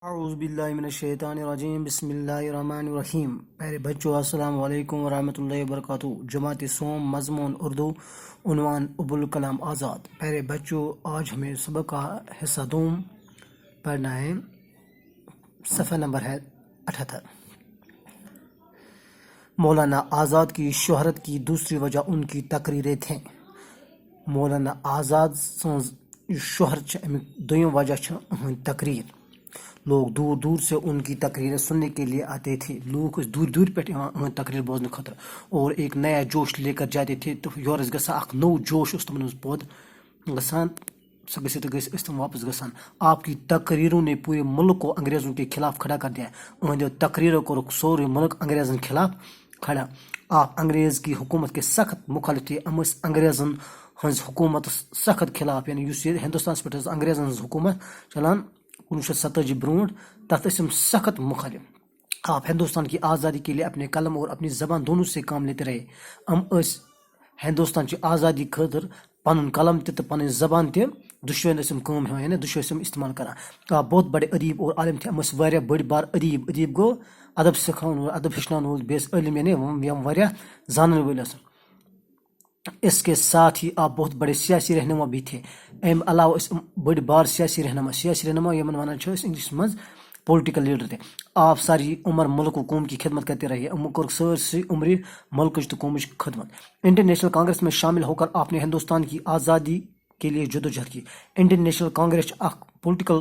اعوذ باللہ من الشیطان الرجیم بسم اللہ الرحمن الرحیم. پیارے بچوں السلام علیکم ورحمۃ اللہ وبرکاتہ. جماعت سوم مضمون اردو عنوان ابوالکلام آزاد. پیارے بچوں آج ہمیں سبق کا حصہ دوم پڑھنا ہے. صفحہ نمبر ہے 78. مولانا آزاد کی شہرت کی دوسری وجہ ان کی تقریریں تھیں. مولانا آزاد سنز شہرت دویم وجہ تقریر. لوگ دور دور سے ان کی تقریریں سننے کے لیے آتے تھے. لوگ دور دور پہ تقریر بوزن خاطر اور ایک نیا جوش لے کر جاتے تھے. تو یورس گژھان اخ نو جوش اس تمن پود گژھان سہ گژھِ تو گژھِ تم واپس گژھان. آپ کی تقریروں نے پورے ملک کو انگریزوں کے خلاف کھڑا کر دیا. انہوں تقریروں کو سورے ملک انگریزن خلاف کھڑا. آپ انگریز کی حکومت کے سخت مخالف تھے. انگریزن ہز حکومت سخت خلاف یعنی اس ہندوستان پہ انگریزن ہز حکومت چلان 1947 برونٹ تک سخت مخالف. آپ ہندوستان کی آزادی کے لیے اپنے قلم اور اپنی زبان دونوں سے کام لیتے رہے. ہندوستان کی آزادی خاطر پن قلم تو پن زبان دشوین کام یعنی دشوین استعمال کران. آپ بہت بڑے ادیب اور عالم تھے. واریاہ بڑ بار ادیب گو ادب سکھاون وول ادب ہیچھناون وول بیس عالم یعنی واریاہ زانن وول. اس کے ساتھ ہی آپ بہت بڑے سیاسی رہنما بھی تھے. ام علاوہ بڑ بار سیاسی رہنما یمن ونان انگلش مز پولیٹیکل لیڈر تھے. آپ ساری عمر ملک و قوم کی خدمت کرتے رہے. کور سارسی عمر ملک تو قوم کی خدمت. انڈین نیشنل کانگریس میں شامل ہو کر آپ نے ہندوستان کی آزادی کے لیے جدوجہد کی. Indian National Congress political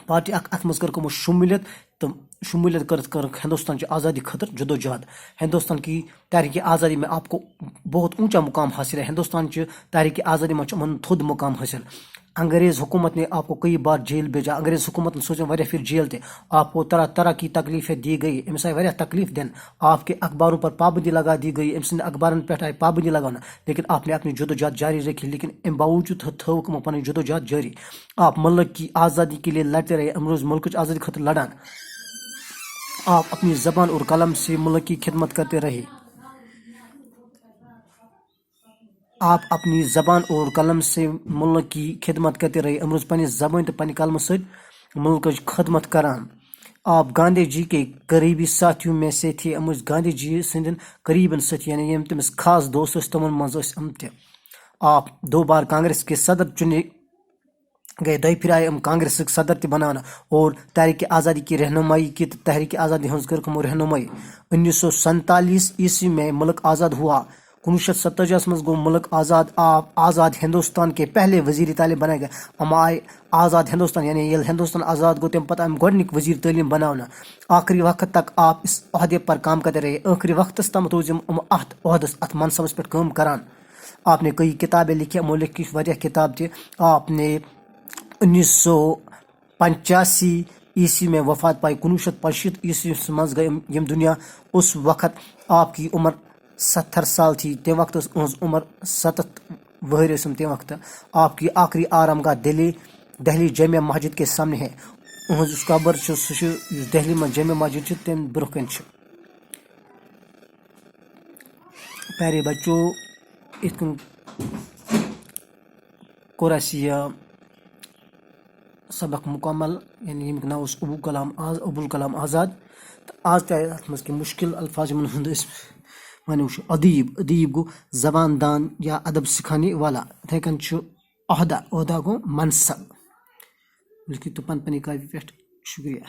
party ات مز کر شمولیت کر ہندوستان کی آزادی خاطر جدوجہد. ہندوستان کی تحریک آزادی میں آپ کو بہت اونچا مقام حاصل ہے. ہندوستان کی تحریک آزادی میں تھود مقام حاصل. انگریز حکومت نے آپ کو کئی بار جیل بھیجا. انگریز حکومت نے سوچا واریاہ پھر جیل تھے. آپ کو طرح طرح کی تکلیفیں دی گئی. امس آئی واریاہ تکلیف دن. آپ کے اخباروں پر پابندی لگا دی گئی. امس اخبارن پہ آئی پابندی لگانا لیکن آپ نے اپنی جدوجہد جاری رکھی. لیکن ام باوجود تھو پنی جدوجہد جاری. آپ ملک کی آزادی کے لیے لڑتے رہے. امروز ملک کی آزادی خاطر لڑان. آپ اپنی زبان اور قلم سے ملک کی خدمت کرتے رہے. آپ اپنی زبان اور قلم سے ملک کی خدمت کرتے رہے. امروز پنہ زبان تو پنہ قلم ست ملک کی خدمت کران. آپ گاندھی جی کے قریبی ساتھیوں میں سے تھے. گاندھی جی سندن قریبن ساتھی یعنی یم تمس خاص دوست تمن مز تہ. آپ 2 بار کانگریس کے صدر چنے گئے. دئی پھر آئے کانگریس صدر تہ بنانا اور تحریک آزادی کی رہنمائی کی. تحریک آزادی ہز کرکم رہنمائی. 1947 عیسوی میں ملک آزاد ہوا. 1947 مز گو ملک آزاد. آپ آزاد ہندوستان کے پہلے وزیر تعلیم بنائے گئے. آئی آزاد ہندوستان یعنی یل ہندوستان آزاد گو تم پتہ گۄڈنیُک وزیر تعلیم بنانا. آخری وقت تک آپ اس عہدے پر کام کرتے رہے. آخری وقت تام روز ات عہدس ات منصبس پہ کام کران. آپ نے کئی کتابیں لکھی. لکھی واریاہ کتاب تھے. آپ نے 1985 عیسوی میں وفات پائی. 1965 عیسوی مز گئی یم دنیا. اس وقت آپ کی عمر 70 سال تھی. تم وقت عمر 7 وہر تم وقت. آپ کی آخری آرام گاہ دہلی جامع مسجد کے سامنے ہے. اس قبر سہ دہلی میں جامع مسجد تم برہ کن. پیارے بچوں ات کن کور اس یہ سبق مکمل یعنی یمیک ناو ابوالکلام آزاد. تو آز تہ ات مز مشکل الفاظ یمن ہند ونو ادیب گو زبان دان یا ادب سکھانے والا. اتھے کن عہدہ گو منصب. تو پن پنہ کاپی پہ شکریہ.